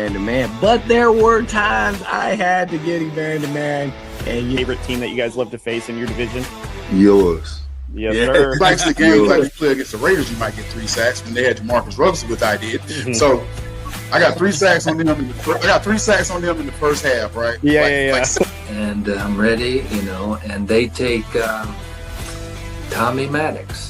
man-to-man. But there were times I had to get him man-to-man. And favorite team that you guys love to face in your division? Yours. Yes, sir. Like the games like you play against the Raiders, you might get 3 sacks. When they had Jamarcus Russell, which I did. So I got 3 sacks on them. I got 3 sacks on them in the first half, right? Yeah. And I'm ready, and they take Tommy Maddox.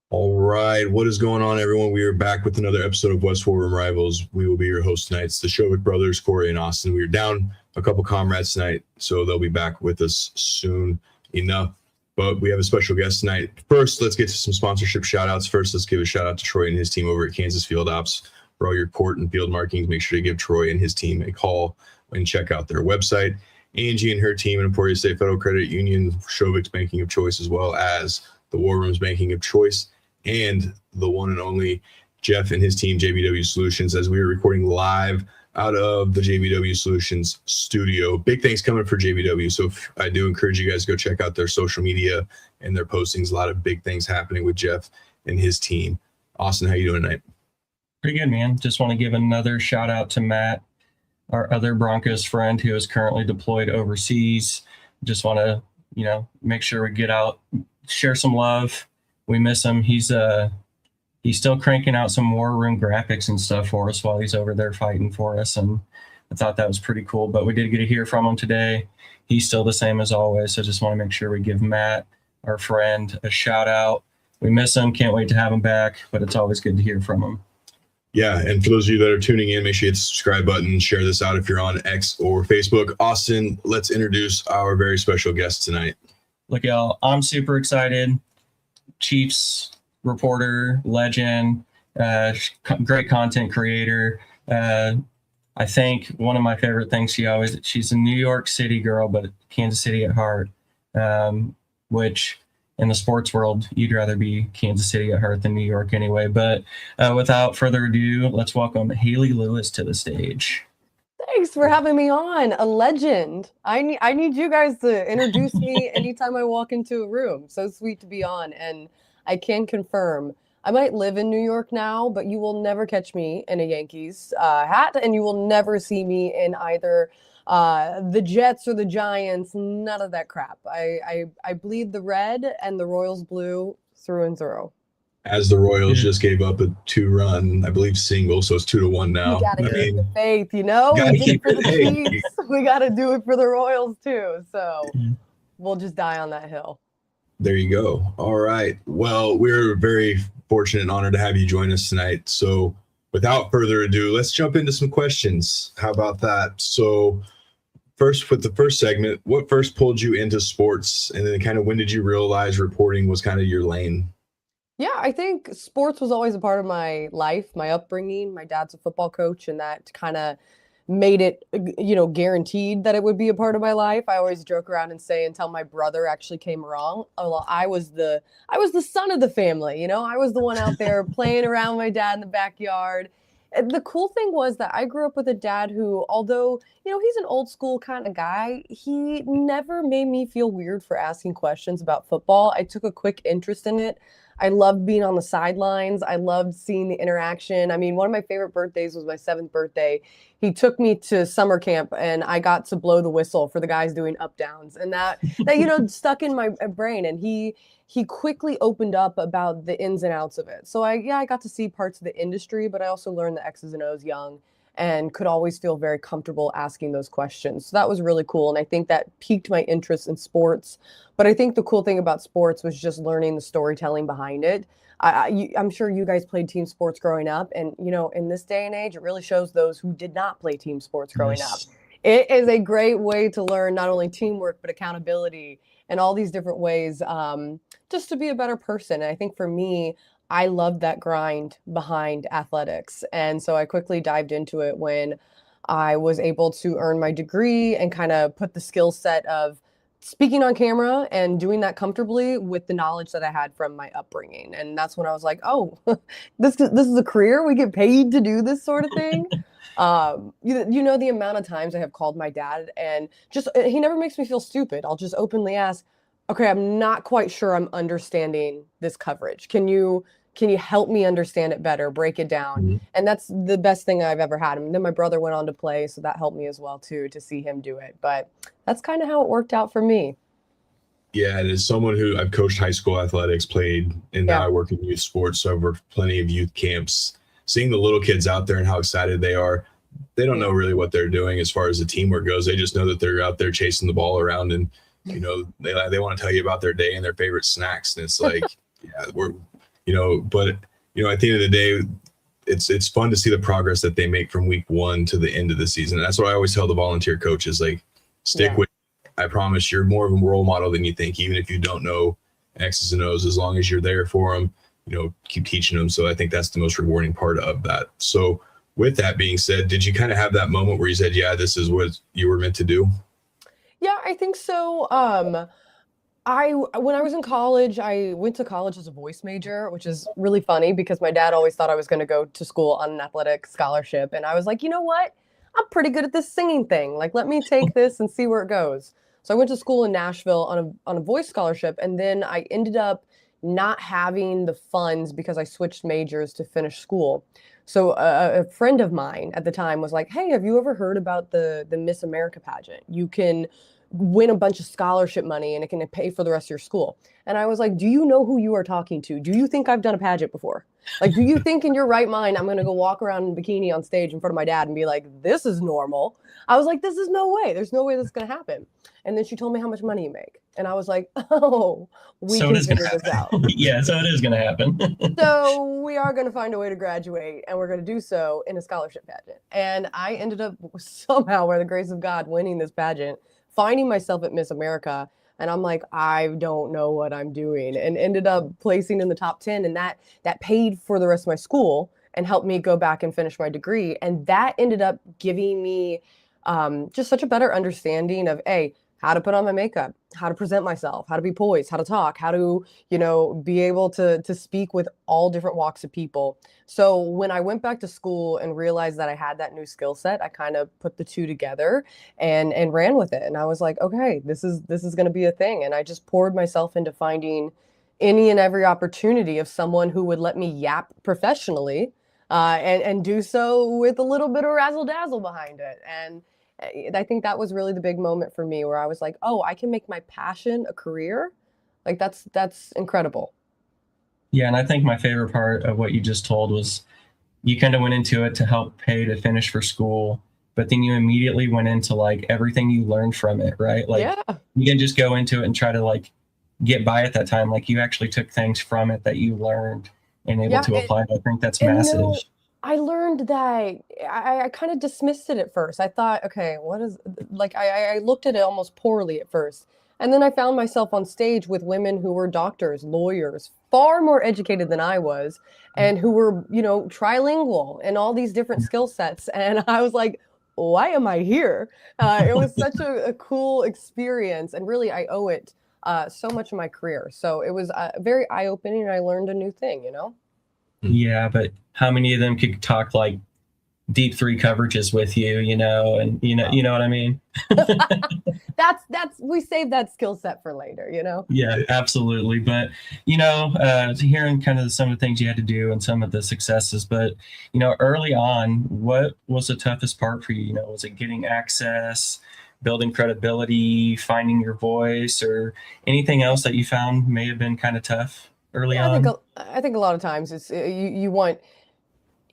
All right, what is going on, everyone? We are back with another episode of West War Room Rivals. We will be your hosts tonight. It's the Shovik brothers, Corey and Austin. We are down a couple comrades tonight, so they'll be back with us soon enough. But we have a special guest tonight. First, let's get to some sponsorship shout-outs. First, let's give a shout-out to Troy and his team over at Kansas Field Ops. For all your court and field markings, make sure to give Troy and his team a call and check out their website. Angie and her team at Emporia State Federal Credit Union, Shovik's banking of choice, as well as the War Room's banking of choice, and the one and only Jeff and his team, JBW Solutions, as we are recording live out of the JBW Solutions studio. Big things coming for JBW, so I do encourage you guys to go check out their social media and their postings. A lot of big things happening with Jeff and his team. Austin, how you doing tonight? Pretty good, man. Just want to give another shout out to Matt, our other Broncos friend who is currently deployed overseas. Just want to, make sure we get out, share some love. We miss him. He's still cranking out some war room graphics and stuff for us while he's over there fighting for us, and I thought that was pretty cool. But we did get to hear from him today. He's still the same as always, so just want to make sure we give Matt, our friend, a shout out. We miss him. Can't wait to have him back, but it's always good to hear from him. Yeah, and for those of you that are tuning in, make sure you hit the subscribe button, share this out if you're on X or Facebook. Austin, let's introduce our very special guest tonight. Look, y'all, I'm super excited. Chiefs reporter, legend, great content creator. I think one of my favorite things, she's a New York City girl, but Kansas City at heart, which in the sports world, you'd rather be Kansas City at heart than New York anyway. But without further ado, let's welcome Hayley Lewis to the stage. Thanks for having me on. A legend. I need you guys to introduce me anytime I walk into a room. So sweet to be on. And I can confirm, I might live in New York now, but you will never catch me in a Yankees hat, and you will never see me in either the Jets or the Giants. None of that crap. I bleed the red and the Royals blue through and through. As the Royals just gave up a 2-run, I believe, single, so it's 2-1 now. You gotta keep the faith, We did it for the Chiefs. We gotta do it for the Royals too. So we'll just die on that hill. There you go. All right. Well, we're very fortunate and honored to have you join us tonight. So without further ado, let's jump into some questions. How about that? So first, with the first segment, what first pulled you into sports? And then kind of when did you realize reporting was kind of your lane? Yeah, I think sports was always a part of my life, my upbringing. My dad's a football coach, and that kind of made it, guaranteed that it would be a part of my life. I always joke around and say until my brother actually came along, I was the son of the family, I was the one out there playing around with my dad in the backyard. The cool thing was that I grew up with a dad who, although, he's an old school kind of guy, he never made me feel weird for asking questions about football. I took a quick interest in it. I loved being on the sidelines. I loved seeing the interaction. I mean, one of my favorite birthdays was my 7th birthday. He took me to summer camp, and I got to blow the whistle for the guys doing up downs, and that stuck in my brain. And he quickly opened up about the ins and outs of it. So I got to see parts of the industry, but I also learned the X's and O's young, and could always feel very comfortable asking those questions. So that was really cool. And I think that piqued my interest in sports. But I think the cool thing about sports was just learning the storytelling behind it. I'm sure you guys played team sports growing up. And, in this day and age, it really shows those who did not play team sports growing up. It is a great way to learn not only teamwork, but accountability and all these different ways just to be a better person. And I think for me, I loved that grind behind athletics. And so I quickly dived into it when I was able to earn my degree and kind of put the skill set of speaking on camera and doing that comfortably with the knowledge that I had from my upbringing. And that's when I was like, oh, this is a career. We get paid to do this sort of thing. You know the amount of times I have called my dad, and just he never makes me feel stupid. I'll just openly ask, okay, I'm not quite sure I'm understanding this coverage. Can you help me understand it better, break it down? Mhm. And that's the best thing I've ever had. And then my brother went on to play, so that helped me as well too, to see him do it. But that's kind of how it worked out for me. Yeah, and as someone who I've coached high school athletics, played, and now Yeah. I work in youth sports, so I've worked plenty of youth camps. Seeing the little kids out there and how excited they are, they don't know really what they're doing as far as the teamwork goes. They just know that they're out there chasing the ball around, and they want to tell you about their day and their favorite snacks. And it's like, yeah, but at the end of the day, it's fun to see the progress that they make from week 1 to the end of the season. And that's what I always tell the volunteer coaches, like, stick with. I promise you're more of a role model than you think, even if you don't know X's and O's. As long as you're there for them, keep teaching them. So I think that's the most rewarding part of that. So with that being said, did you kind of have that moment where you said, yeah, this is what you were meant to do? Yeah, I think so. When I was in college, I went to college as a voice major, which is really funny because my dad always thought I was going to go to school on an athletic scholarship. And I was like, you know what? I'm pretty good at this singing thing. Like, let me take this and see where it goes. So I went to school in Nashville on a voice scholarship, and then I ended up not having the funds because I switched majors to finish school. So a friend of mine at the time was like, "Hey, have you ever heard about the Miss America pageant? You can win a bunch of scholarship money and it can pay for the rest of your school." And I was like, "Do you know who you are talking to? Do you think I've done a pageant before? Like, do you think in your right mind I'm going to go walk around in bikini on stage in front of my dad and be like, this is normal?" I was like, "This is no way. There's no way this is going to happen." And then she told me how much money you make. And I was like, "Oh, we So can it is figure gonna this out." happen. Yeah, so it is going to happen. So we are going to find a way to graduate, and we're going to do so in a scholarship pageant. And I ended up somehow, by the grace of God, winning this pageant, finding myself at Miss America. And I'm like, I don't know what I'm doing, and ended up placing in the top 10. And that paid for the rest of my school and helped me go back and finish my degree. And that ended up giving me just such a better understanding of, how to put on my makeup, how to present myself, how to be poised, how to talk, how to, be able to speak with all different walks of people. So when I went back to school and realized that I had that new skill set, I kind of put the two together and ran with it. And I was like, okay, this is going to be a thing. And I just poured myself into finding any and every opportunity of someone who would let me yap professionally, and do so with a little bit of razzle dazzle behind it. And I think that was really the big moment for me where I was like, oh, I can make my passion a career. Like, that's incredible. Yeah, and I think my favorite part of what you just told was you kind of went into it to help pay to finish for school, but then you immediately went into like everything you learned from it, right? Like, Yeah. you didn't just go into it and try to like get by at that time. Like, you actually took things from it that you learned and able to apply. I think that's massive. I learned that I kind of dismissed it at first. I thought, okay, what is, like, I looked at it almost poorly at first. And then I found myself on stage with women who were doctors, lawyers, far more educated than I was, and who were, trilingual and all these different skill sets. And I was like, why am I here? It was such a cool experience. And really, I owe it so much of my career. So it was very eye-opening, and I learned a new thing, Yeah, but how many of them could talk like deep 3 coverages with you, and you know what I mean? That's we save that skill set for later, Yeah, absolutely. But hearing kind of some of the things you had to do and some of the successes, but early on, what was the toughest part for you? Was it getting access, building credibility, finding your voice, or anything else that you found may have been kind of tough early on? I think a lot of times it's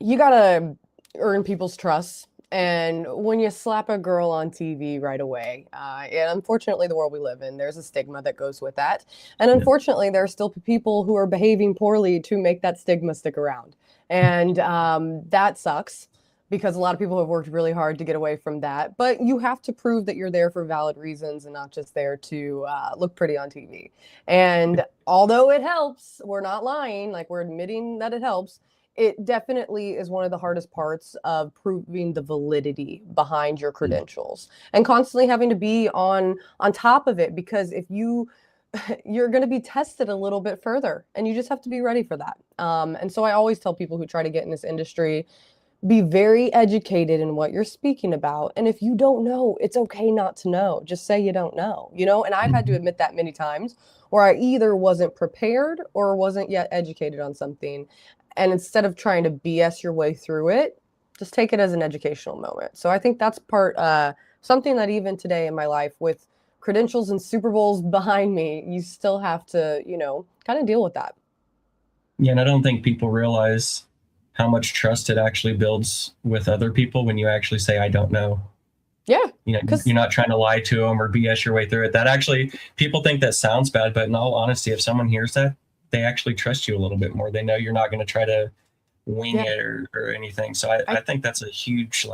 you gotta earn people's trust. And when you slap a girl on TV right away, and unfortunately the world we live in, there's a stigma that goes with that. And unfortunately, there are still people who are behaving poorly to make that stigma stick around. And that sucks, because a lot of people have worked really hard to get away from that. But you have to prove that you're there for valid reasons and not just there to look pretty on TV. And although it helps, we're not lying, like, we're admitting that it helps. It definitely is one of the hardest parts of proving the validity behind your credentials, and constantly having to be on top of it, because if you're going to be tested a little bit further, and you just have to be ready for that. And so I always tell people who try to get in this industry, be very educated in what you're speaking about. And if you don't know, it's okay not to know. Just say you don't know, And I've had to admit that many times where I either wasn't prepared or wasn't yet educated on something. And instead of trying to BS your way through it, just take it as an educational moment. So I think that's something that even today in my life with credentials and Super Bowls behind me, you still have to, kind of deal with that. Yeah, and I don't think people realize how much trust it actually builds with other people when you actually say, I don't know. Yeah. You're not trying to lie to them or BS your way through it. That actually, people think that sounds bad, but in all honesty, if someone hears that, they actually trust you a little bit more. They know you're not going to try to wing it or anything. So I think that's a huge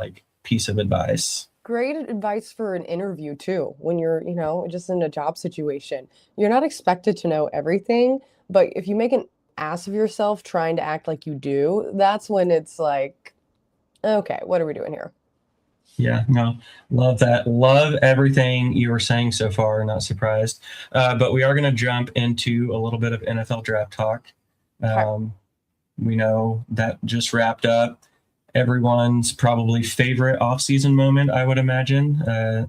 piece of advice. Great advice for an interview too. When you're, just in a job situation, you're not expected to know everything, but if you make an ass of yourself trying to act like you do, that's when it's like, okay, what are we doing here? Yeah, no, love that. Love everything you were saying so far. Not surprised. But we are going to jump into a little bit of NFL draft talk. We know that just wrapped up. Everyone's probably favorite offseason moment, I would imagine.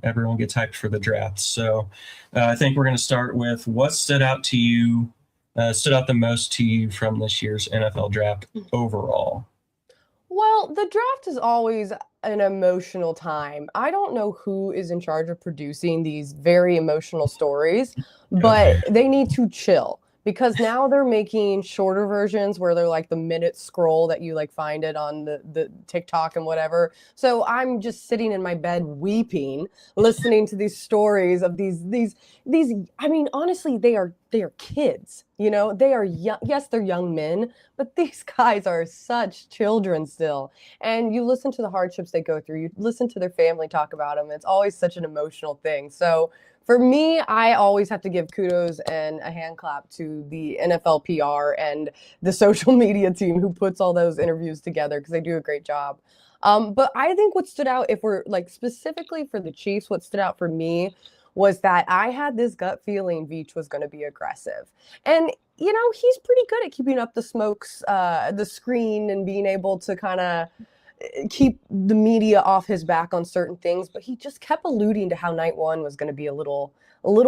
Everyone gets hyped for the draft. So I think we're going to start with what stood out the most to you from this year's NFL draft overall. Well, the draft is always an emotional time. I don't know who is in charge of producing these very emotional stories, but they need to chill. Because now they're making shorter versions where they're like the minute scroll that you find it on the TikTok and whatever. So I'm just sitting in my bed weeping, listening to these stories of these. I mean, honestly, they are kids. They are young. Yes, they're young men, but these guys are such children still. And you listen to the hardships they go through. You listen to their family talk about them. It's always such an emotional thing. So for me, I always have to give kudos and a hand clap to the NFL PR and the social media team who puts all those interviews together because they do a great job. But I think what stood out, if we're specifically for the Chiefs, what stood out for me was that I had this gut feeling Veach was going to be aggressive. And, he's pretty good at keeping up the smokes, the screen, and being able to kind of keep the media off his back on certain things, but he just kept alluding to how night one was going to be a little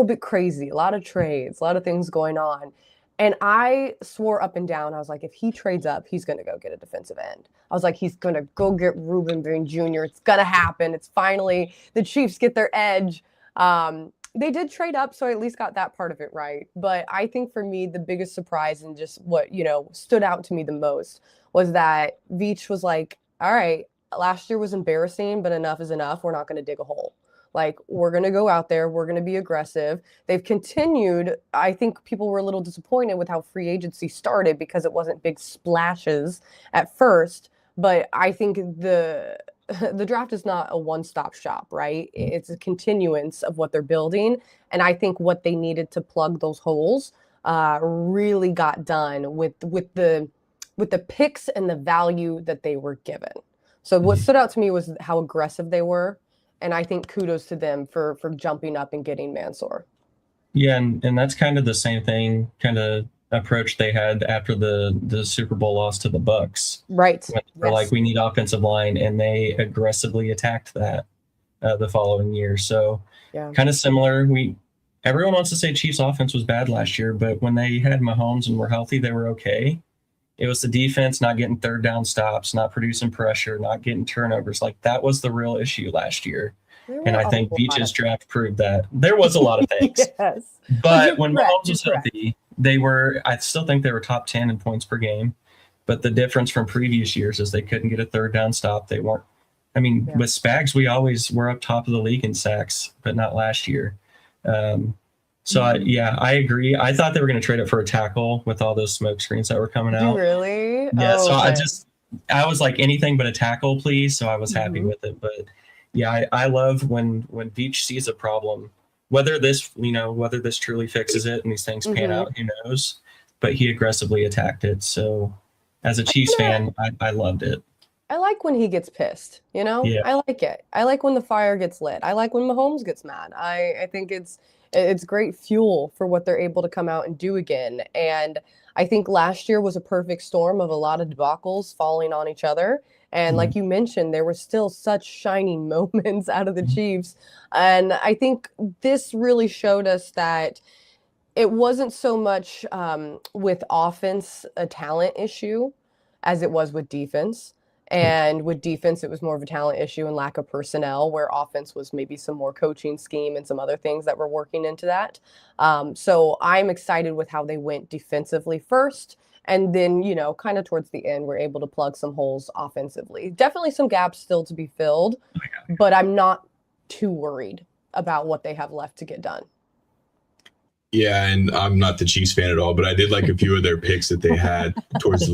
bit crazy, a lot of trades, a lot of things going on. And I swore up and down, I was like, if he trades up, he's going to go get a defensive end. I was like, he's going to go get Reuben Boone Jr. It's going to happen. It's finally the Chiefs get their edge. They did trade up, so I at least got that part of it right. But I think for me, the biggest surprise and just what, stood out to me the most was that Veach was like, all right, last year was embarrassing, but enough is enough. We're not going to dig a hole. We're going to go out there. We're going to be aggressive. They've continued. I think people were a little disappointed with how free agency started because it wasn't big splashes at first. But I think the draft is not a one-stop shop, right? It's a continuance of what they're building. And I think what they needed to plug those holes really got done with the picks and the value that they were given. So what stood out to me was how aggressive they were. And I think kudos to them for jumping up and getting Mansour. Yeah, and that's kind of the same thing, kind of approach they had after the Super Bowl loss to the Bucks. Right. They're like, we need offensive line, and they aggressively attacked that the following year. So kind of similar. Everyone wants to say Chiefs offense was bad last year, but when they had Mahomes and were healthy, they were okay. It was the defense not getting third down stops, not producing pressure, not getting turnovers. That was the real issue last year. And I think Veach's draft proved that. There was a lot of things. Yes. But when Mahomes was healthy, I still think they were top 10 in points per game. But the difference from previous years is they couldn't get a third down stop. They weren't. With Spags, we always were up top of the league in sacks, but not last year. I agree. I thought they were going to trade it for a tackle with all those smoke screens that were coming out. Really? Yeah. I was like, anything but a tackle, please. So I was happy with it. But yeah, I love when Veach sees a problem, whether this truly fixes it and these things pan out, who knows? But he aggressively attacked it. So as a Chiefs fan, I loved it. I like when he gets pissed, Yeah. I like it. I like when the fire gets lit. I like when Mahomes gets mad. I think it's great fuel for what they're able to come out and do again. And I think last year was a perfect storm of a lot of debacles falling on each other. And like you mentioned, there were still such shining moments out of the Chiefs. And I think this really showed us that it wasn't so much with offense a talent issue as it was with defense. And with defense, it was more of a talent issue and lack of personnel, where offense was maybe some more coaching scheme and some other things that were working into that. So I'm excited with how they went defensively first. And then, you know, kind of towards the end, we're able to plug some holes offensively. Definitely some gaps still to be filled, but I'm not too worried about what they have left to get done. Yeah, and I'm not the Chiefs fan at all, but I did like a few of their picks that they had towards the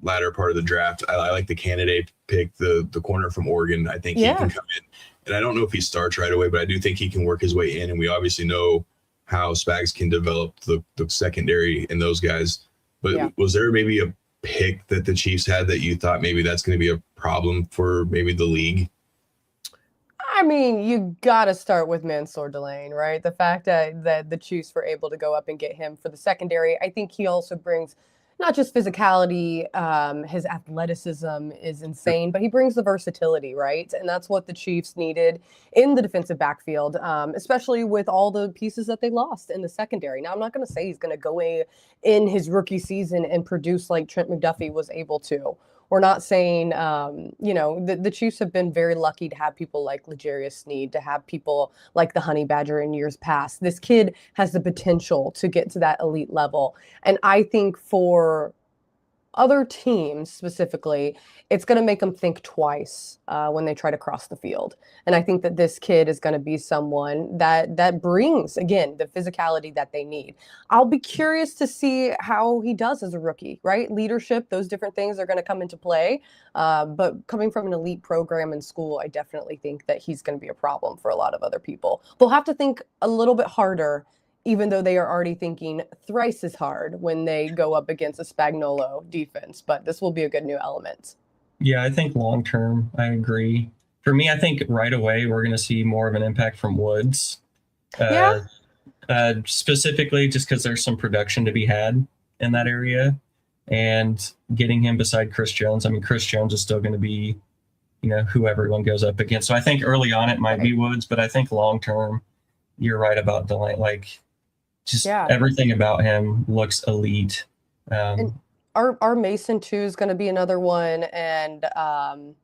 latter part of the draft. I like the candidate pick, the corner from Oregon. I think he can come in, and I don't know if he starts right away, but I do think he can work his way in. And we obviously know how Spags can develop the secondary in those guys. But was there maybe a pick that the Chiefs had that you thought maybe that's going to be a problem for maybe the league? I mean, you got to start with Mansour Delane, right? The fact that the Chiefs were able to go up and get him for the secondary, I think he also brings not just physicality, his athleticism is insane, but he brings the versatility, right? And that's what the Chiefs needed in the defensive backfield, especially with all the pieces that they lost in the secondary. Now, I'm not going to say he's going to go in his rookie season and produce like Trent McDuffie was able to. We're not saying, you know, the Chiefs have been very lucky to have people like L'Jarius Sneed, to have people like the Honey Badger in years past. This kid has the potential to get to that elite level. And I think for other teams specifically, it's going to make them think twice when they try to cross the field. And I think that this kid is going to be someone that brings, again, the physicality that they need. I'll be curious to see how he does as a rookie, right? Leadership, those different things are going to come into play. But coming from an elite program in school, I definitely think that he's going to be a problem for a lot of other people. They'll have to think a little bit harder, even though they are already thinking thrice as hard when they go up against a Spagnuolo defense. But this will be a good new element. Yeah, I think long term, I agree. For me, I think right away we're going to see more of an impact from Woods. Specifically, just because there's some production to be had in that area, and getting him beside Chris Jones. I mean, Chris Jones is still going to be, you know, who everyone goes up against. So I think early on it might be Woods, but I think long term, you're right about Delane. Like, just everything about him looks elite. And our Mason too is going to be another one, and I'm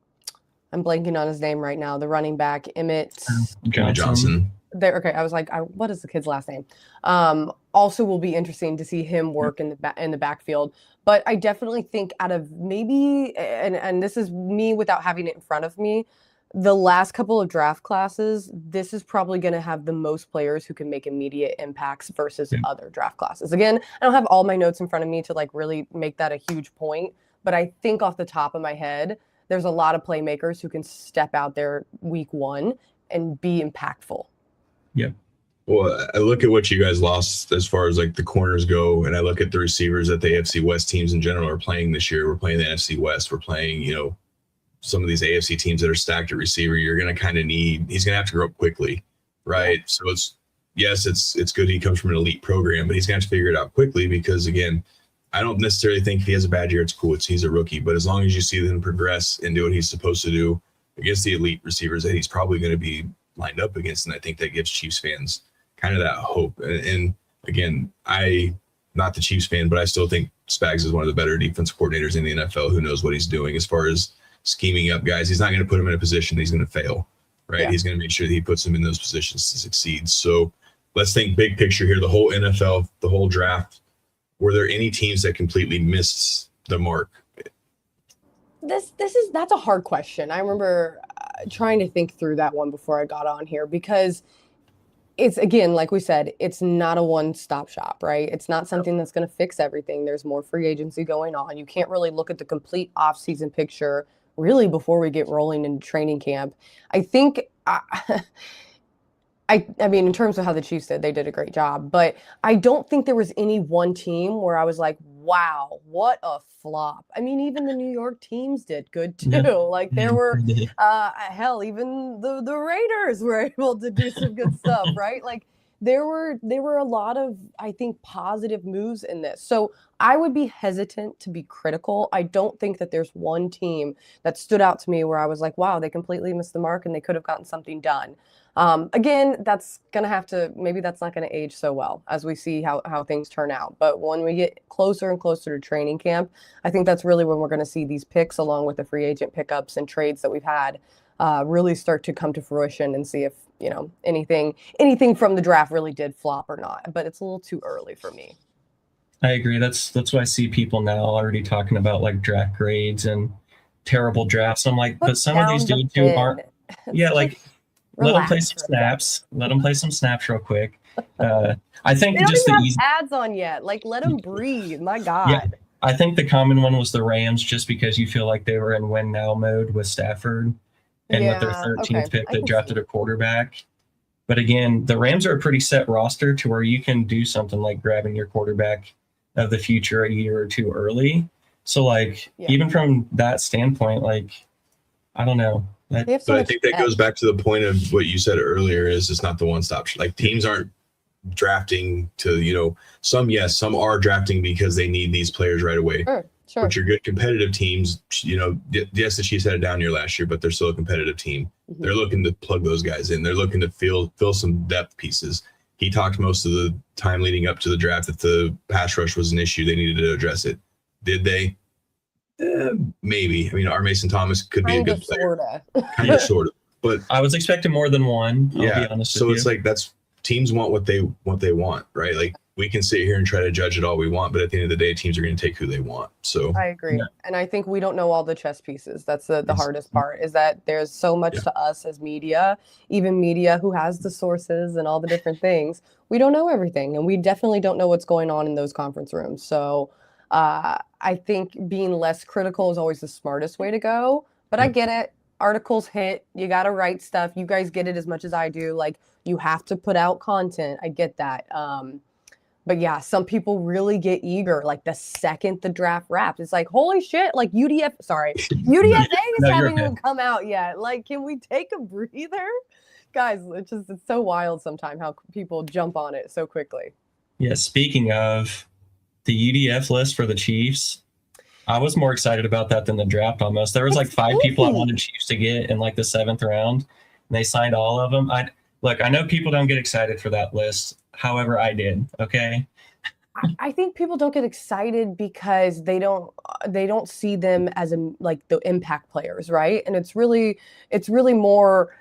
blanking on his name right now. The running back, Emmett Johnson. There, okay. I was like, what is the kid's last name? Also, will be interesting to see him work in the backfield. But I definitely think out of maybe, and this is me without having it in front of me, the last couple of draft classes, this is probably going to have the most players who can make immediate impacts versus other draft classes. Again, I don't have all my notes in front of me to like really make that a huge point, but I think off the top of my head, there's a lot of playmakers who can step out there week one and be impactful. Yep. Well, I look at what you guys lost as far as like the corners go, and I look at the receivers that the AFC West teams in general are playing this year. We're playing the NFC West. We're playing, you know, some of these AFC teams that are stacked at receiver. You're going to kind of need, he's going to have to grow up quickly, right? So it's good he comes from an elite program, but he's going to have to figure it out quickly because, again, I don't necessarily think if he has a bad year, it's cool. He's a rookie. But as long as you see him progress and do what he's supposed to do against the elite receivers that he's probably going to be lined up against, and I think that gives Chiefs fans kind of that hope. And again, not the Chiefs fan, but I still think Spags is one of the better defensive coordinators in the NFL who knows what he's doing as far as scheming up guys. He's not going to put them in a position that he's going to fail, right? He's going to make sure that he puts them in those positions to succeed. So let's think big picture here. The whole NFL, the whole draft, were there any teams that completely missed the mark? That's a hard question. I remember trying to think through that one before I got on here because it's, again, like we said, it's not a one-stop shop, right? It's not something that's going to fix everything. There's more free agency going on. You can't really look at the complete off-season picture really before we get rolling into training camp. I think, I mean, in terms of how the Chiefs did, they did a great job. But I don't think there was any one team where I was like, wow, what a flop. I mean, even the New York teams did good too. Yeah. Like there were, hell, even the Raiders were able to do some good stuff, right? Like there were a lot of, I think, positive moves in this. So I would be hesitant to be critical. I don't think that there's one team that stood out to me where I was like, wow, they completely missed the mark and they could have gotten something done. Again, that's going to have to, maybe that's not going to age so well as we see how things turn out. But when we get closer and closer to training camp, I think that's really when we're going to see these picks, along with the free agent pickups and trades that we've had, really start to come to fruition, and see if, anything from the draft really did flop or not. But it's a little too early for me. I agree. That's why I see people now already talking about like draft grades and terrible drafts. I'm like, but some of these dudes who aren't, yeah, like let them play some snaps. Let them play some snaps real quick. I think they don't just even the have ads on yet. Like, let them breathe. My God. Yeah, I think the common one was the Rams, just because you feel like they were in win now mode with Stafford and with their 13th pick that drafted a quarterback. But again, the Rams are a pretty set roster to where you can do something like grabbing your quarterback of the future a year or two early. So like, even from that standpoint, like, I don't know. But I think that goes back to the point of what you said earlier, is it's not the one-stop. Like, teams aren't drafting to, some are drafting because they need these players right away. Sure. But your good competitive teams, yes, the Chiefs had it down year last year, but they're still a competitive team. Mm-hmm. They're looking to plug those guys in. They're looking to fill some depth pieces. He talked most of the time leading up to the draft that the pass rush was an issue. They needed to address it. Did they? Maybe. I mean, our Mason Thomas could be a good player. Kind of, sort of. But I was expecting more than one. I'll be honest with you. It's like, that's, teams want what they want, right? Like, we can sit here and try to judge it all we want, but at the end of the day, teams are going to take who they want. So I agree. And I think we don't know all the chess pieces. That's the hardest part, is that there's so much to us as media, even media who has the sources and all the different things. We don't know everything, and we definitely don't know what's going on in those conference rooms. So I think being less critical is always the smartest way to go, but I get it. Articles hit, you got to write stuff. You guys get it as much as I do. Like, you have to put out content. I get that. But yeah, some people really get eager. Like, the second the draft wraps, it's like, holy shit, like UDFA hasn't even come out yet. Like, can we take a breather? Guys, it's so wild sometimes how people jump on it so quickly. Yeah, speaking of the UDF list for the Chiefs, I was more excited about that than the draft almost. There was like 5 people I wanted Chiefs to get in like the 7th round, and they signed all of them. I know people don't get excited for that list. However, I did. Okay. I think people don't get excited because they don't see them as like the impact players, right? And it's really more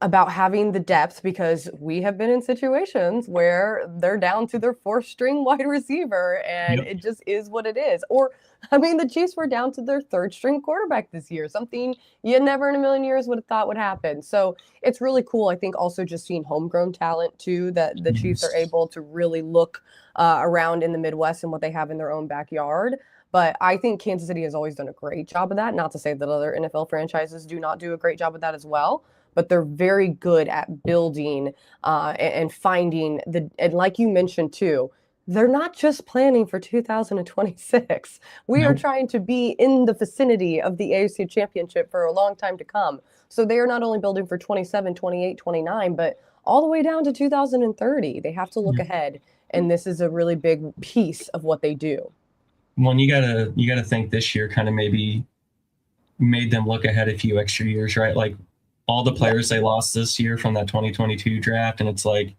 about having the depth, because we have been in situations where they're down to their 4th string wide receiver, and it just is what it is. Or, I mean, the Chiefs were down to their 3rd string quarterback this year, something you never in a million years would have thought would happen. So it's really cool. I think also just seeing homegrown talent too, that the Chiefs are able to really look around in the Midwest and what they have in their own backyard. But I think Kansas City has always done a great job of that. Not to say that other NFL franchises do not do a great job of that as well, but they're very good at building and finding and like you mentioned too, they're not just planning for 2026. We are trying to be in the vicinity of the AFC Championship for a long time to come. So they are not only building for 27, 28, 29, but all the way down to 2030. They have to look ahead, and this is a really big piece of what they do. Well, you gotta think this year kind of maybe made them look ahead a few extra years, right? Like, all the players they lost this year from that 2022 draft, and it's like,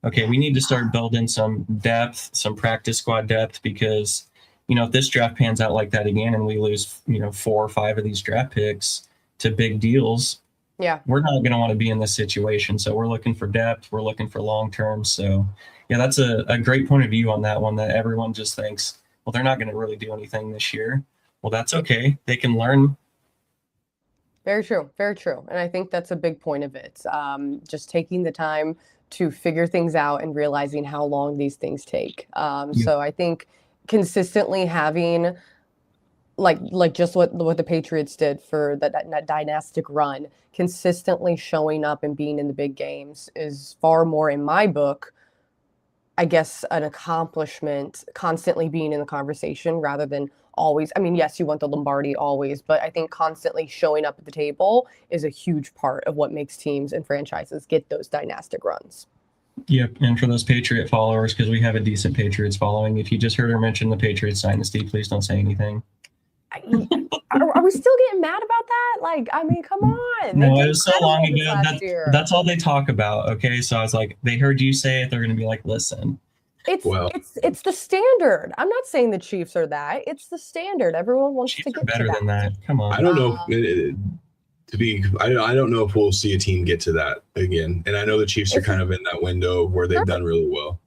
okay, we need to start building some depth, some practice squad depth, because, if this draft pans out like that again and we lose, 4 or 5 of these draft picks to big deals, we're not going to want to be in this situation. So we're looking for depth. We're looking for long-term. So, yeah, that's a great point of view on that one, that everyone just thinks, well, they're not going to really do anything this year. Well, that's okay. They can learn. Very true. Very true. And I think that's a big point of it. Just taking the time to figure things out and realizing how long these things take. So I think consistently having like just what the Patriots did for that dynastic run, consistently showing up and being in the big games is far more, in my book, I guess, an accomplishment, constantly being in the conversation rather than always. I mean, yes, you want the Lombardi always, but I think constantly showing up at the table is a huge part of what makes teams and franchises get those dynastic runs. Yep. And for those Patriot followers, because we have a decent Patriots following, if you just heard her mention the Patriots dynasty, please don't say anything. Are we still getting mad about that? Like, I mean, come on. No, They it did was so long incredible this ago. last year. That's all they talk about. Okay. So I was like, they heard you say it. They're going to be like, listen. It's the standard. I'm not saying the Chiefs are that. It's the standard. Everyone wants Chiefs to are get better to than that. Come on. I don't know. I don't know if we'll see a team get to that again. And I know the Chiefs are kind of in that window where they've done really well.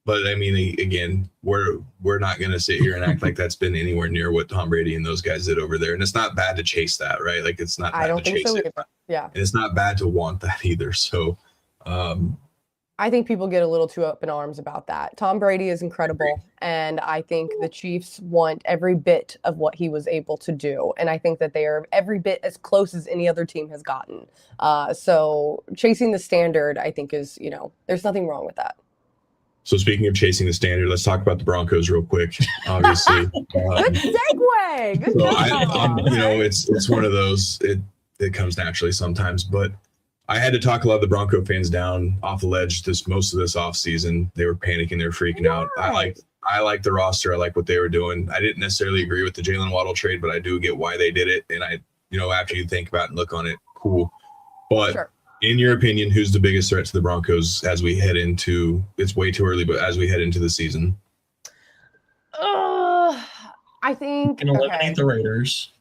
But I mean, again, we're not going to sit here and act like that's been anywhere near what Tom Brady and those guys did over there. And it's not bad to chase that, right? Like it's not bad to chase it. Yeah. And it's not bad to want that either. So I think people get a little too up in arms about that. Tom Brady is incredible, and I think the Chiefs want every bit of what he was able to do, and I think that they are every bit as close as any other team has gotten. So chasing the standard, I think, is, there's nothing wrong with that. So speaking of chasing the standard, let's talk about the Broncos real quick. Obviously, good segue. Good job. It's one of those. It comes naturally sometimes, but I had to talk a lot of the Bronco fans down off the ledge most of this offseason. They were panicking, they were freaking out. I like the roster. I like what they were doing. I didn't necessarily agree with the Jalen Waddle trade, but I do get why they did it. And after you think about it and look on it, cool. But sure. In your opinion, who's the biggest threat to the Broncos as we head into, it's way too early, but as we head into the season? I think can eliminate the Raiders.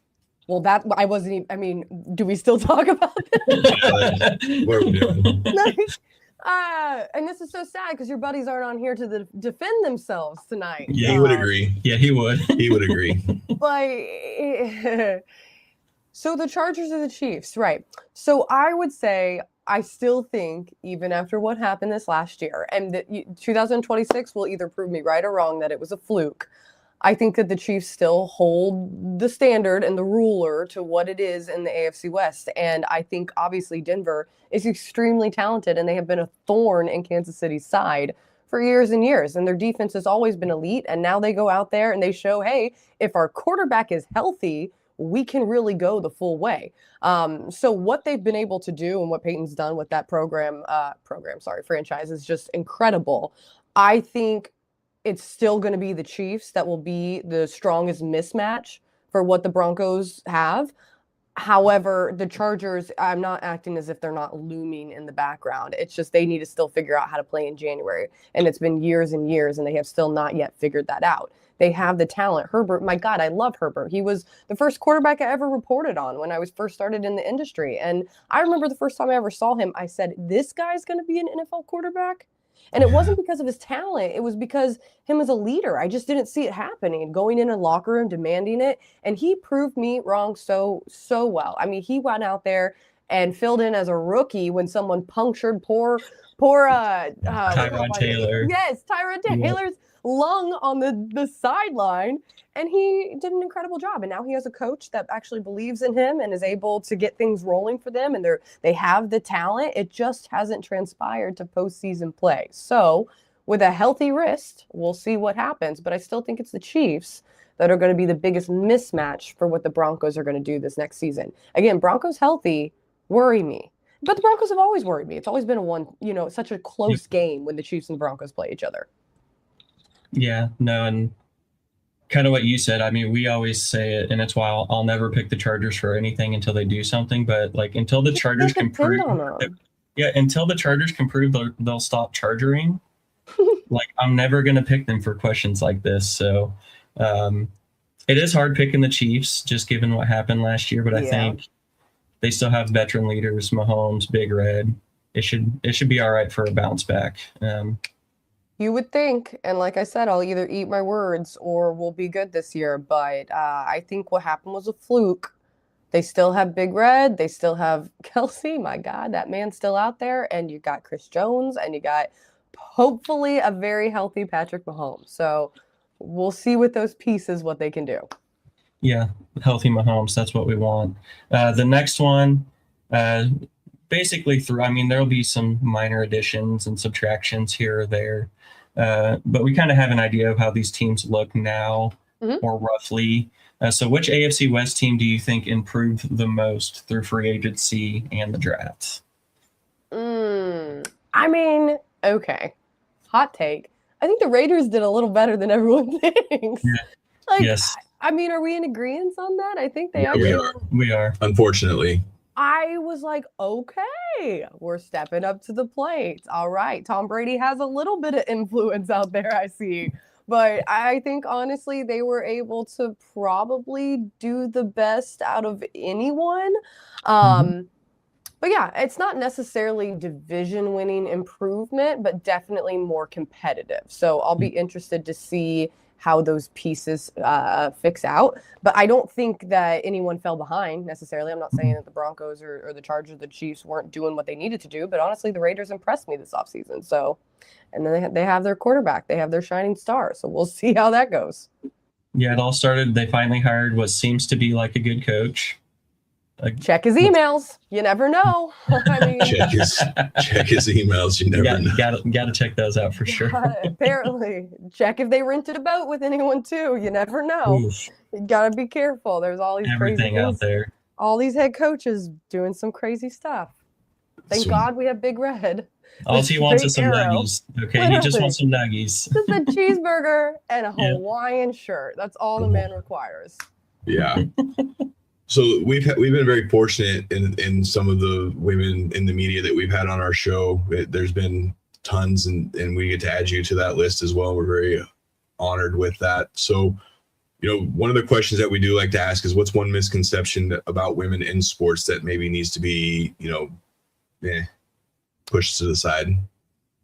Well, that I wasn't even, I mean, do we still talk about this? What are we doing? And this is so sad because your buddies aren't on here to defend themselves tonight. Yeah, he would agree. Yeah, he would. He would agree. So the Chargers or the Chiefs, right? So I would say I still think, even after what happened this last year, and 2026 will either prove me right or wrong that it was a fluke. I think that the Chiefs still hold the standard and the ruler to what it is in the AFC West. And I think, obviously, Denver is extremely talented, and they have been a thorn in Kansas City's side for years and years. And their defense has always been elite. And now they go out there and they show, hey, if our quarterback is healthy, we can really go the full way. So what they've been able to do and what Peyton's done with that franchise is just incredible. I think it's still going to be the Chiefs that will be the strongest mismatch for what the Broncos have. However, the Chargers, I'm not acting as if they're not looming in the background. It's just they need to still figure out how to play in January. And it's been years and years, and they have still not yet figured that out. They have the talent. Herbert, my God, I love Herbert. He was the first quarterback I ever reported on when I was first started in the industry. And I remember the first time I ever saw him, I said, this guy's going to be an NFL quarterback? And it wasn't because of his talent. It was because him as a leader. I just didn't see it happening, going in a locker room, demanding it. And he proved me wrong so well. I mean, he went out there and filled in as a rookie when someone punctured poor Tyrod Taylor. Yes, Tyrod Taylor's lung on the sideline. And he did an incredible job. And now he has a coach that actually believes in him and is able to get things rolling for them. And they have the talent. It just hasn't transpired to postseason play. So with a healthy wrist, we'll see what happens. But I still think it's the Chiefs that are going to be the biggest mismatch for what the Broncos are going to do this next season. Again, Broncos healthy worry me. But the Broncos have always worried me. It's always been such a close game when the Chiefs and Broncos play each other. Yeah, no, and kind of what you said. I mean, we always say it, and it's why I'll never pick the Chargers for anything until they do something. But like until the Chargers can prove, until the Chargers can prove they'll stop charging. Like I'm never gonna pick them for questions like this. So it is hard picking the Chiefs, just given what happened last year. But I think they still have veteran leaders, Mahomes, Big Red. It should be all right for a bounce back. You would think, and like I said, I'll either eat my words or we'll be good this year. But I think what happened was a fluke. They still have Big Red. They still have Kelsey. My God, that man's still out there. And you got Chris Jones, and you got hopefully a very healthy Patrick Mahomes. So we'll see with those pieces what they can do. Yeah, healthy Mahomes. That's what we want. The next one, basically there'll be some minor additions and subtractions here or there. But we kind of have an idea of how these teams look now, or roughly. So which AFC West team do you think improved the most through free agency and the draft? I mean, Okay. Hot take. I think the Raiders did a little better than everyone thinks. Yeah. Like, Yes. I mean, are we in agreement on that? I think they Yeah, actually. we We are. Unfortunately. I was like, okay, we're stepping up to the plate. All right. Tom Brady has a little bit of influence out there, I see. But I think, honestly, they were able to probably do the best out of anyone. But yeah, it's not necessarily division winning improvement, but definitely more competitive. So I'll be interested to see how those pieces fix out. But I don't think that anyone fell behind necessarily. I'm not saying that the Broncos or the Chargers, the Chiefs weren't doing what they needed to do. But honestly, the Raiders impressed me this offseason. So, and then they have their quarterback. They have their shining star. So we'll see how that goes. Yeah, it all started. They finally hired what seems to be like a good coach. Check his emails. You never know. I mean, check his emails. You never know. Got to check those out for sure. Apparently, check if they rented a boat with anyone too. You never know. Oof, You gotta be careful. There's all these everything crazy out things. there. All these head coaches doing some crazy stuff. Thank So- God we have Big Red. All he wants is some Straight arrow. nuggies. Okay, he just Literally. wants some nuggies. Just a cheeseburger and a Yeah. Hawaiian shirt. That's all the man requires. Yeah. So we've been very fortunate in some of the women in the media that we've had on our show. There's been tons, and we get to add you to that list as well. We're very honored with that. So, one of the questions that we do like to ask is, what's one misconception about women in sports that maybe needs to be, pushed to the side?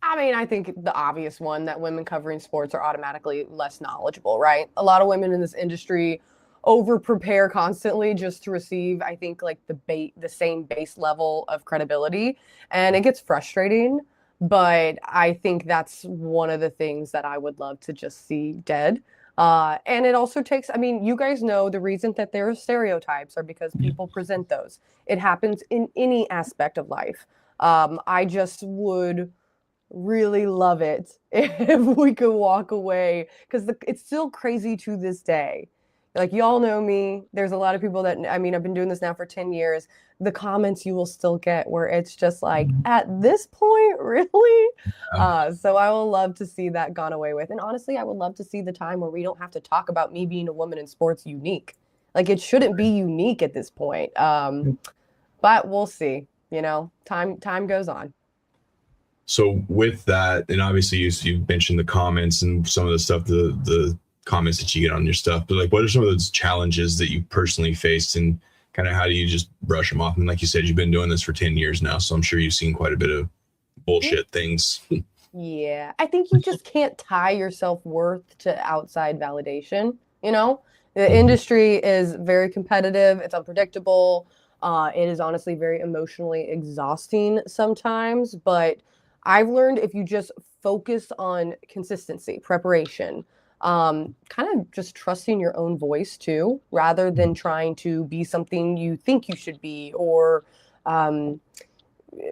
I mean, I think the obvious one that women covering sports are automatically less knowledgeable, right? A lot of women in this industry over prepare constantly just to receive, I think, like the same base level of credibility, and it gets frustrating. But I think that's one of the things that I would love to just see dead. And it also takes, I mean, you guys know the reason that there are stereotypes are because people present those. It happens in any aspect of life. I just would really love it if we could walk away, because it's still crazy to this day. Like, y'all know me. There's a lot of people that, I mean, I've been doing this now for 10 years. The comments you will still get where it's just like, at this point, really? So I will love to see that gone away with. And honestly, I would love to see the time where we don't have to talk about me being a woman in sports unique. Like, it shouldn't be unique at this point. But we'll see. Time goes on. So with that, and obviously you mentioned the comments and some of the stuff, the comments that you get on your stuff, but like, what are some of those challenges that you personally faced, and kind of how do you just brush them off? And like you said, you've been doing this for 10 years now, so I'm sure you've seen quite a bit of bullshit things. Yeah, I think you just can't tie your self-worth to outside validation. The industry is very competitive. It's unpredictable. It is honestly very emotionally exhausting sometimes, but I've learned if you just focus on consistency, preparation, kind of just trusting your own voice too, rather than trying to be something you think you should be, or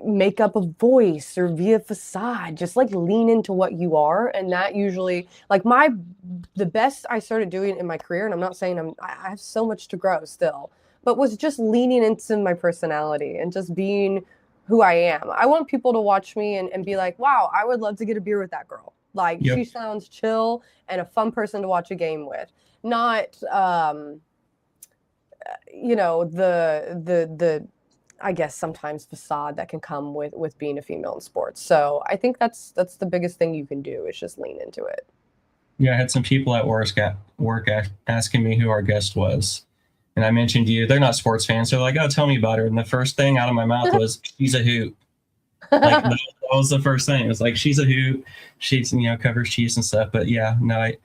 make up a voice or be a facade. Just like lean into what you are. And that usually, like, the best I started doing in my career, and I'm not saying I have so much to grow still, but was just leaning into my personality and just being who I am. I want people to watch me and be like, wow, I would love to get a beer with that girl. Like, Yep. She sounds chill and a fun person to watch a game with. Not, the I guess sometimes facade that can come with being a female in sports. So I think that's the biggest thing you can do, is just lean into it. Yeah, I had some people at work asking me who our guest was. And I mentioned you. They're not sports fans. They're like, oh, tell me about her. And the first thing out of my mouth was, she's a hoot. Like, that was the first thing. It was like, she's a hoot. She's, covers Chiefs and stuff. But yeah, no, I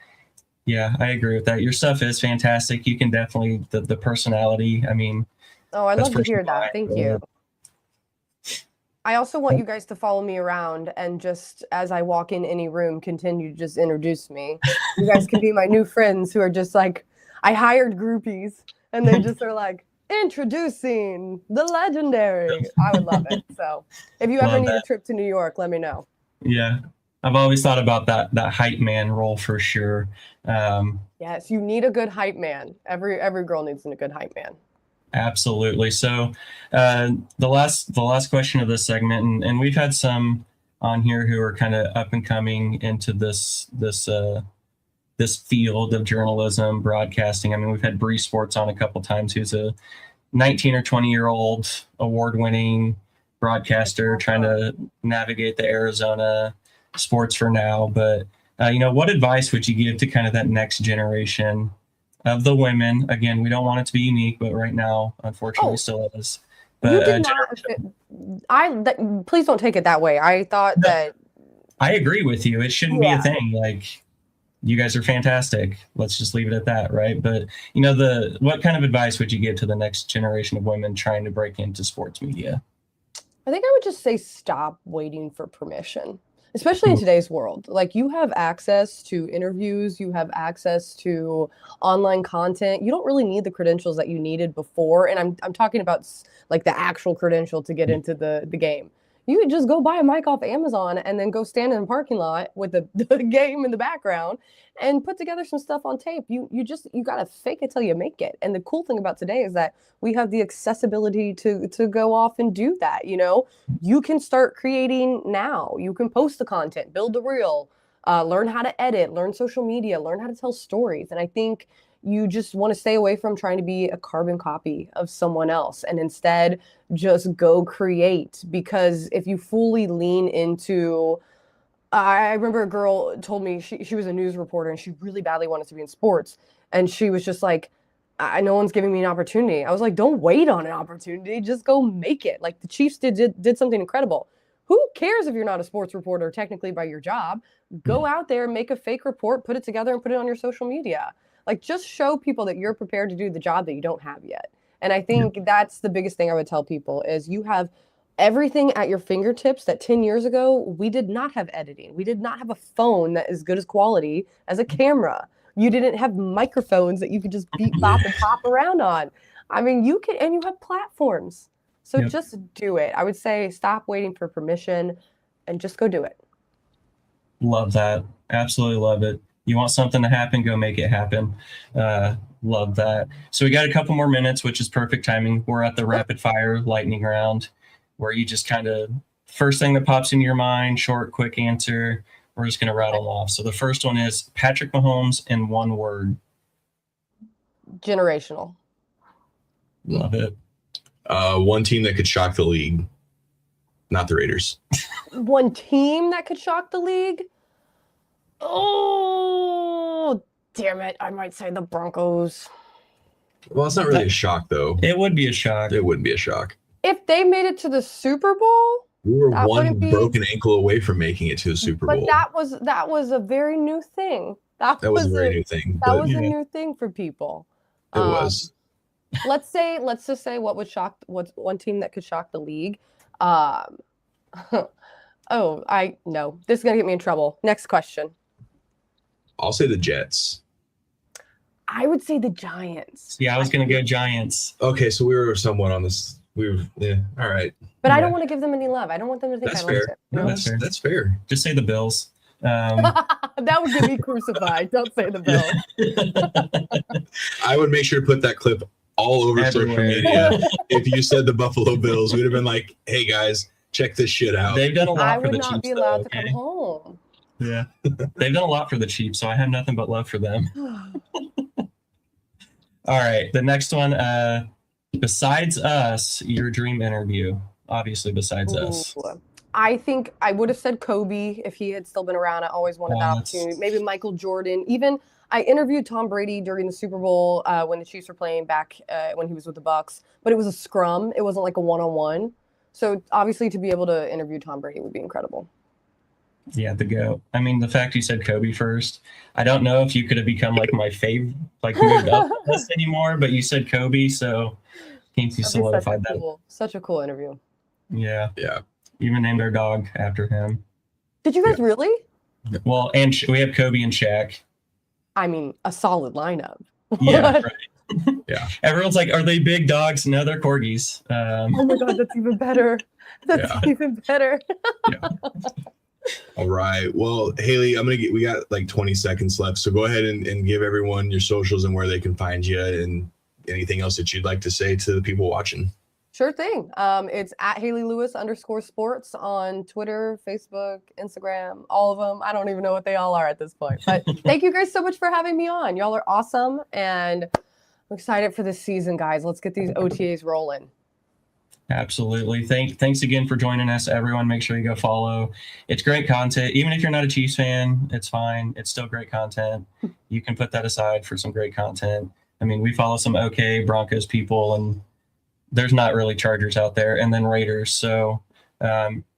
agree with that. Your stuff is fantastic. You can definitely, the personality, I mean. Oh, I That's love to hear personal. that. Thank you. I also want you guys to follow me around, and just as I walk in any room, continue to just introduce me. You guys can be my new friends who are just like, I hired groupies, and they just are like, introducing the legendary. I would love it. So if you ever Love need a that. trip to New York, let me know. Yeah. I've always thought about that hype man role for sure. Yes, you need a good hype man. Every girl needs a good hype man. Absolutely. So the last question of this segment, and we've had some on here who are kind of up and coming into this field of journalism, broadcasting. I mean, we've had Bree Sports on a couple times, who's a 19 or 20-year-old award-winning broadcaster trying to navigate the Arizona sports for now. But, what advice would you give to kind of that next generation of the women? Again, we don't want it to be unique, but right now, unfortunately, still is. But, you did not. Please don't take it that way. I thought that. I agree with you. It shouldn't be a thing. Like, you guys are fantastic. Let's just leave it at that, right? But what kind of advice would you give to the next generation of women trying to break into sports media? I think I would just say stop waiting for permission, especially in today's world. Like, you have access to interviews, you have access to online content. You don't really need the credentials that you needed before. And I'm talking about like the actual credential to get into the game. You could just go buy a mic off Amazon and then go stand in a parking lot with the game in the background and put together some stuff on tape. You got to fake it till you make it. And the cool thing about today is that we have the accessibility to go off and do that. You can start creating now. You can post the content, build the reel, learn how to edit, learn social media, learn how to tell stories. And I think you just want to stay away from trying to be a carbon copy of someone else and instead just go create. Because if you fully lean into, I remember a girl told me she was a news reporter and she really badly wanted to be in sports. And she was just like, no one's giving me an opportunity. I was like, don't wait on an opportunity. Just go make it. Like the Chiefs did something incredible. Who cares if you're not a sports reporter technically by your job? Go out there, make a fake report, put it together and put it on your social media. Like, just show people that you're prepared to do the job that you don't have yet. And I think that's the biggest thing I would tell people is you have everything at your fingertips that 10 years ago, we did not have editing. We did not have a phone that is good as quality as a camera. You didn't have microphones that you could just beat, bop, and pop around on. I mean, you can, and you have platforms. So just do it. I would say stop waiting for permission and just go do it. Love that. Absolutely love it. You want something to happen, go make it happen. Love that. So we got a couple more minutes, which is perfect timing. We're at the rapid fire lightning round where you just kind of, first thing that pops into your mind, short, quick answer. We're just going to rattle off. So the first one is Patrick Mahomes in one word. Generational. Love it. One team that could shock the league, not the Raiders. One team that could shock the league? Oh, damn it. I might say the Broncos. Well, it's not really a shock, though. It would be a shock. It wouldn't be a shock. If they made it to the Super Bowl, we were one broken ankle away from making it to the Super Bowl. But that was a very new thing. That was a very new thing. That was a new thing for people. It was. Let's just say what's one team that could shock the league. No, this is gonna get me in trouble. Next question. I'll say the Jets. I would say the Giants. Yeah, I was gonna go Giants. Okay, so we were somewhat on this. All right. But I don't want to give them any love. I don't want them to think that's I fair. liked it. No, that's fair. Just say the Bills. That would get me crucified. Don't say the Bills. I would make sure to put that clip all over social media. If you said the Buffalo Bills, we'd have been like, "Hey guys, check this shit out." They've done a lot for the Chiefs. I would not be allowed to come home. Yeah, they've done a lot for the Chiefs, so I have nothing but love for them. All right, the next one. Besides us, your dream interview. Obviously, besides us. I think I would have said Kobe if he had still been around. I always wanted that opportunity. Maybe Michael Jordan. Even I interviewed Tom Brady during the Super Bowl when the Chiefs were playing back when he was with the Bucs, but it was a scrum. It wasn't like a one-on-one. So obviously, to be able to interview Tom Brady would be incredible. Yeah, the GOAT. I mean, the fact you said Kobe first, I don't know if you could have become like my favorite, like moved up list anymore, but you said Kobe, so you solidified that. Such a cool interview. Yeah. Yeah. Even named our dog after him. Did you guys really? Well, and we have Kobe and Shaq. I mean, a solid lineup. Yeah, right. Yeah. Everyone's like, are they big dogs? No, they're corgis. Oh my God, that's even better. That's even better. Yeah. All right. Well, Hayley, we got like 20 seconds left. So go ahead and give everyone your socials and where they can find you and anything else that you'd like to say to the people watching. Sure thing. It's at Hayley_Lewis_sports on Twitter, Facebook, Instagram, all of them. I don't even know what they all are at this point. But thank you guys so much for having me on. Y'all are awesome. And I'm excited for this season, guys. Let's get these OTAs rolling. Absolutely. Thanks again for joining us, everyone. Make sure you go follow. It's great content. Even if you're not a Chiefs fan, it's fine. It's still great content. You can put that aside for some great content. I mean, we follow some okay Broncos people, and there's not really Chargers out there, and then Raiders. So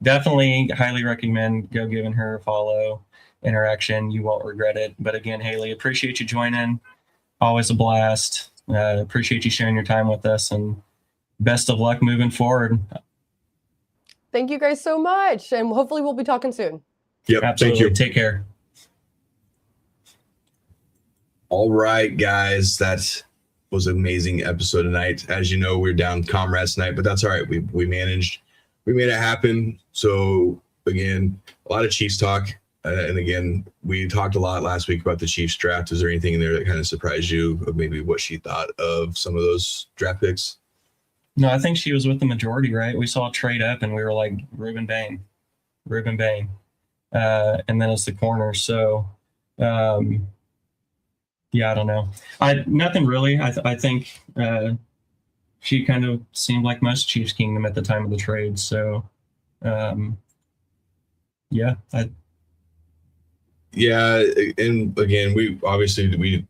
definitely highly recommend go giving her a follow, interaction. You won't regret it. But again, Hayley, appreciate you joining. Always a blast. Appreciate you sharing your time with us, and best of luck moving forward. Thank you guys so much. And hopefully we'll be talking soon. Yep. Absolutely. Thank you. Take care. All right, guys. That was an amazing episode tonight. As you know, we're down comrades tonight, but that's all right. We managed. We made it happen. So again, a lot of Chiefs talk. And again, we talked a lot last week about the Chiefs draft. Is there anything in there that kind of surprised you of maybe what she thought of some of those draft picks? No, I think she was with the majority, right? We saw a trade up and we were like, Ruben Bain. And then it's the corner. So, yeah, I don't know. Nothing really. I think she kind of seemed like most Chiefs Kingdom at the time of the trade. So, yeah. Yeah, and again, we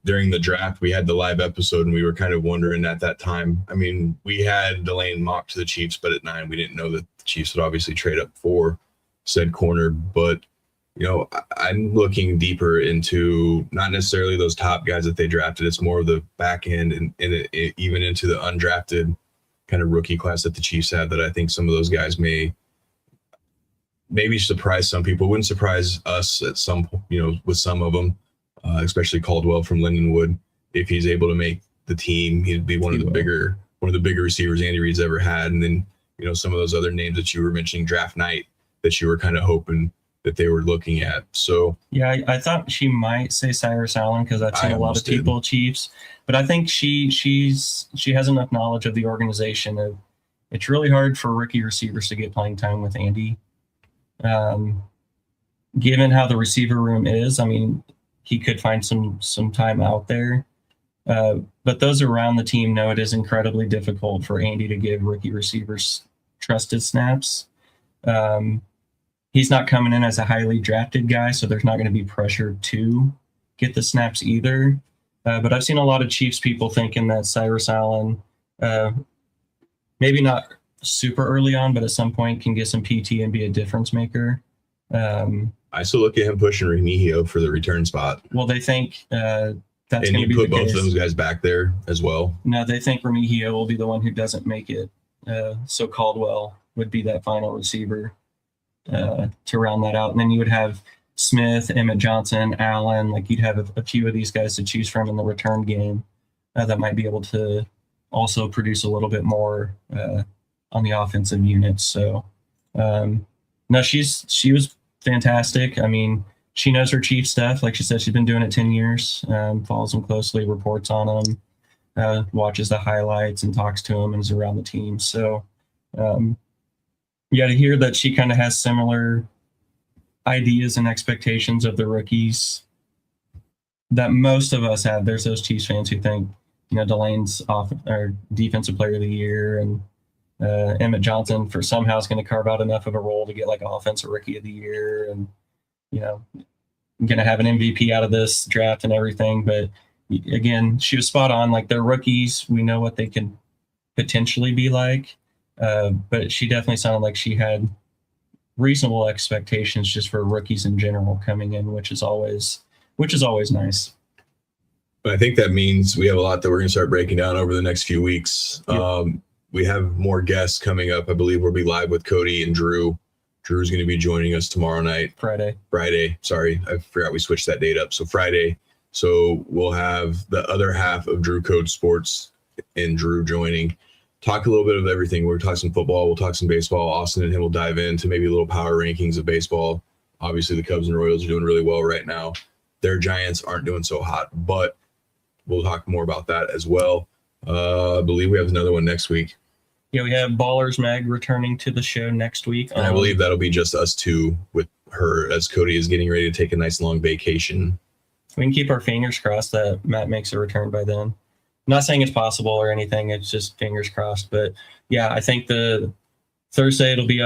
during the draft we had the live episode, and we were kind of wondering at that time. I mean, we had Delane mocked to the Chiefs, but at 9 we didn't know that the Chiefs would obviously trade up for said corner. But you know, I'm looking deeper into not necessarily those top guys that they drafted. It's more of the back end and even into the undrafted kind of rookie class that the Chiefs had. That I think some of those guys maybe surprise some people. Wouldn't surprise us at some, with some of them, especially Caldwell from Lindenwood. If he's able to make the team, he'd be one of the bigger receivers Andy Reid's ever had. And then, some of those other names that you were mentioning draft night that you were kind of hoping that they were looking at. So yeah, I thought she might say Cyrus Allen because I've seen a lot of people Chiefs, but I think she has enough knowledge of the organization. It's really hard for rookie receivers to get playing time with Andy. Given how the receiver room is, I mean, he could find some time out there. But those around the team know it is incredibly difficult for Andy to give rookie receivers trusted snaps. He's not coming in as a highly drafted guy, so there's not going to be pressure to get the snaps either. But I've seen a lot of Chiefs people thinking that Cyrus Allen, maybe not super early on, but at some point can get some PT and be a difference maker. I still look at him pushing Remigio for the return spot. Well, they think that's going to be put the both case. of those guys back there as well. No, they think Remigio will be the one who doesn't make it. So Caldwell would be that final receiver to round that out. And then you would have Smith, Emmett Johnson, Allen. Like you'd have a few of these guys to choose from in the return game that might be able to also produce a little bit more on the offensive units. So no, she was fantastic. I mean, she knows her Chief stuff. Like she said, she's been doing it 10 years, follows them closely, reports on them, watches the highlights and talks to them and is around the team. So yeah, to hear that she kind of has similar ideas and expectations of the rookies that most of us have. There's those Chiefs fans who think, Delane's defensive player of the year, and Emmett Johnson for somehow is going to carve out enough of a role to get like offensive rookie of the year, and going to have an MVP out of this draft and everything. But again, she was spot on. Like, they're rookies, we know what they can potentially be like, but she definitely sounded like she had reasonable expectations just for rookies in general coming in, which is always nice. I think that means we have a lot that we're going to start breaking down over the next few weeks. Yep. We have more guests coming up. I believe we'll be live with Cody and Drew. Drew's going to be joining us tomorrow night. Friday. Sorry, I forgot we switched that date up. So Friday. So we'll have the other half of Drew Code Sports and Drew joining. Talk a little bit of everything. We'll talk some football. We'll talk some baseball. Austin and him will dive into maybe a little power rankings of baseball. Obviously, the Cubs and Royals are doing really well right now. Their Giants aren't doing so hot, but we'll talk more about that as well. I believe we have another one next week. Yeah, we have Ballers Meg returning to the show next week. And I believe that'll be just us two with her, as Cody is getting ready to take a nice long vacation. We can keep our fingers crossed that Matt makes a return by then. I'm not saying it's possible or anything. It's just fingers crossed. But yeah, I think the Thursday it'll be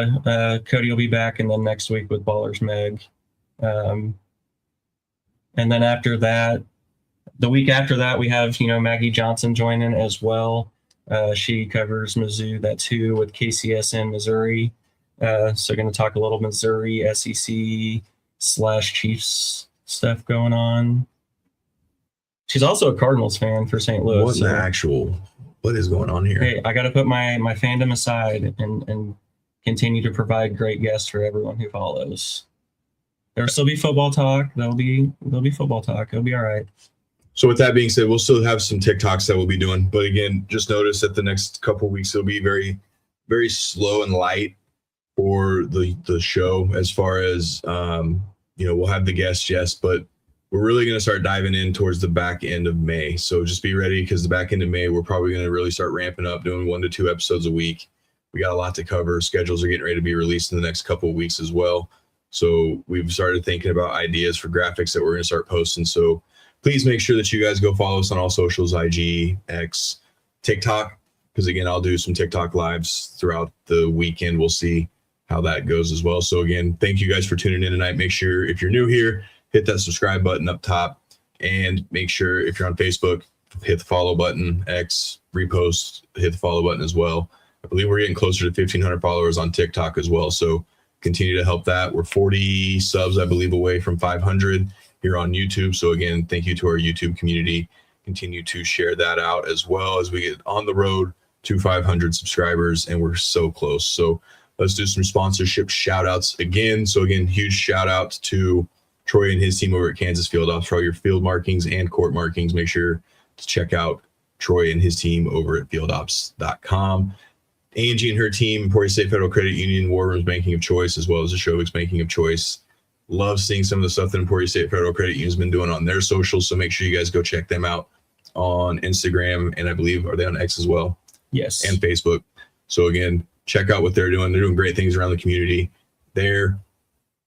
Cody will be back, and then next week with Ballers Meg. And then after that, the week after that, we have, Maggie Johnson joining as well. She covers Mizzou. That's who with KCSN Missouri. So going to talk a little Missouri SEC/Chiefs stuff going on. She's also a Cardinals fan for St. Louis. What is going on here? Hey, I got to put my fandom aside and continue to provide great guests for everyone who follows. There'll still be football talk. There'll be football talk. It'll be all right. So with that being said, we'll still have some TikToks that we'll be doing. But again, just notice that the next couple of weeks, it'll be very, very slow and light for the show as far as, we'll have the guests, yes, but we're really going to start diving in towards the back end of May. So just be ready, because the back end of May, we're probably going to really start ramping up, doing 1 to 2 episodes a week. We got a lot to cover. Schedules are getting ready to be released in the next couple of weeks as well. So we've started thinking about ideas for graphics that we're going to start posting. So please make sure that you guys go follow us on all socials, IG, X, TikTok, because again, I'll do some TikTok lives throughout the weekend. We'll see how that goes as well. So again, thank you guys for tuning in tonight. Make sure if you're new here, hit that subscribe button up top, and make sure if you're on Facebook, hit the follow button, X, repost, hit the follow button as well. I believe we're getting closer to 1,500 followers on TikTok as well. So continue to help that. We're 40 subs, I believe, away from 500 here on YouTube. So again, thank you to our YouTube community. Continue to share that out as well as we get on the road to 500 subscribers, and we're so close. So let's do some sponsorship shout outs again. So again, huge shout out to Troy and his team over at Kansas Field Ops for all your field markings and court markings. Make sure to check out Troy and his team over at fieldops.com. Angie and her team, Emporia State Federal Credit Union, War Room's banking of choice, as well as the Showbook's banking of choice. Love seeing some of the stuff that Emporia State Federal Credit Union has been doing on their socials. So make sure you guys go check them out on Instagram, and I believe, are they on X as well? Yes. And Facebook. So again, check out what they're doing. They're doing great things around the community there.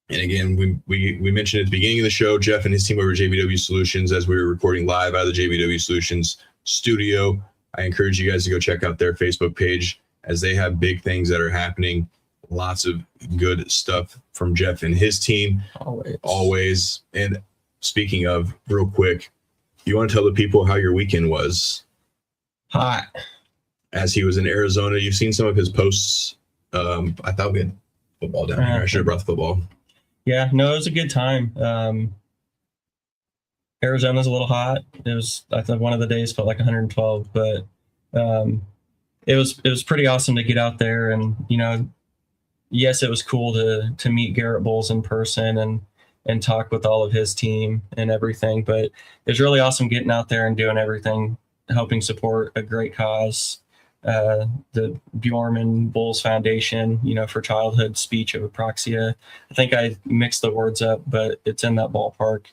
And again, we mentioned at the beginning of the show, Jeff and his team over at JBW Solutions, as we were recording live out of the JBW Solutions studio. I encourage you guys to go check out their Facebook page, as they have big things that are happening. Lots of good stuff from Jeff and his team. Always. And speaking of, real quick, you want to tell the people how your weekend was? Hot. As he was in Arizona, you've seen some of his posts. I thought we had football down here. I should have brought the football. Yeah, no, it was a good time. Arizona's a little hot. It was, I thought one of the days felt like 112, but it was pretty awesome to get out there. And, yes, it was cool to meet Garrett Bowles in person and talk with all of his team and everything. But it was really awesome getting out there and doing everything, helping support a great cause. The Bjorman Bowles Foundation, for childhood speech of apraxia. I think I mixed the words up, but it's in that ballpark.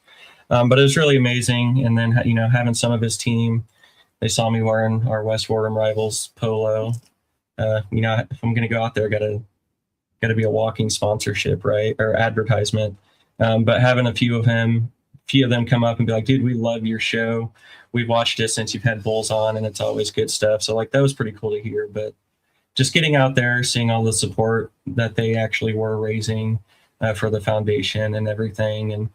But it was really amazing. And then, having some of his team, they saw me wearing our West Fordham Rivals polo. If I'm going to go out there, got to be a walking sponsorship, right? Or advertisement. But having a few of them come up and be like, dude, we love your show. We've watched it since you've had Bulls on, and it's always good stuff. So that was pretty cool to hear. But just getting out there, seeing all the support that they actually were raising for the foundation and everything, and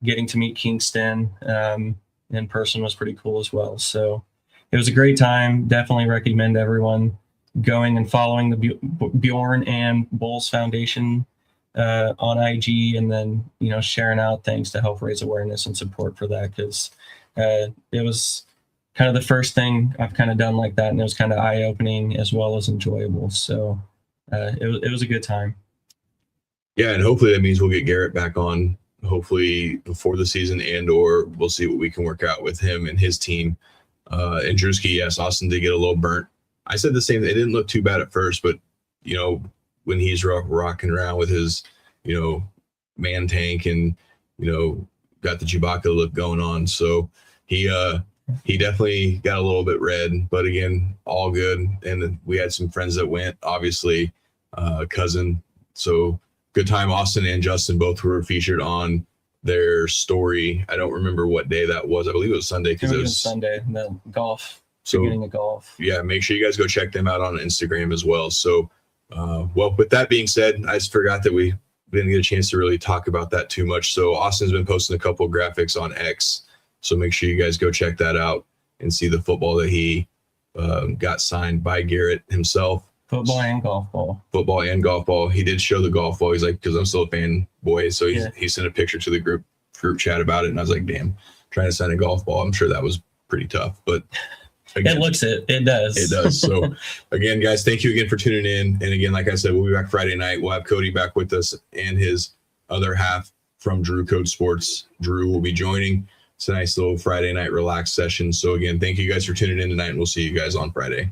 getting to meet Kingston in person was pretty cool as well. So it was a great time. Definitely recommend everyone going and following the Bjorn and Bulls Foundation on IG, and then, sharing out things to help raise awareness and support for that. Because it was kind of the first thing I've kind of done like that, and it was kind of eye-opening as well as enjoyable. So it was a good time. Yeah, and hopefully that means we'll get Garrett back on, hopefully before the season, and/or we'll see what we can work out with him and his team. And Drewski, yes, Austin did get a little burnt. I said the same. It didn't look too bad at first, but when he's rocking around with his, man tank and got the Chewbacca look going on, so he he definitely got a little bit red, but again, all good. And then we had some friends that went, obviously, cousin. So good time. Austin and Justin both were featured on their story. I don't remember what day that was. I believe it was Sunday because it was Sunday. The golf. So Beginning of golf. yeah, make sure you guys go check them out on Instagram as well. So, well, with that being said, I just forgot that we didn't get a chance to really talk about that too much. So Austin's been posting a couple of graphics on X. So make sure you guys go check that out and see the football that he got signed by Garrett himself. Football and golf ball. Football and golf ball. He did show the golf ball. He's like, because I'm still a fanboy. So he sent a picture to the group chat about it. And I was like, damn, trying to sign a golf ball. I'm sure that was pretty tough. But again, it does. It does. So again, guys, thank you again for tuning in. And again, like I said, we'll be back Friday night. We'll have Cody back with us and his other half from Drew Code Sports. Drew will be joining. It's a nice little Friday night relaxed session. So again, thank you guys for tuning in tonight, and we'll see you guys on Friday.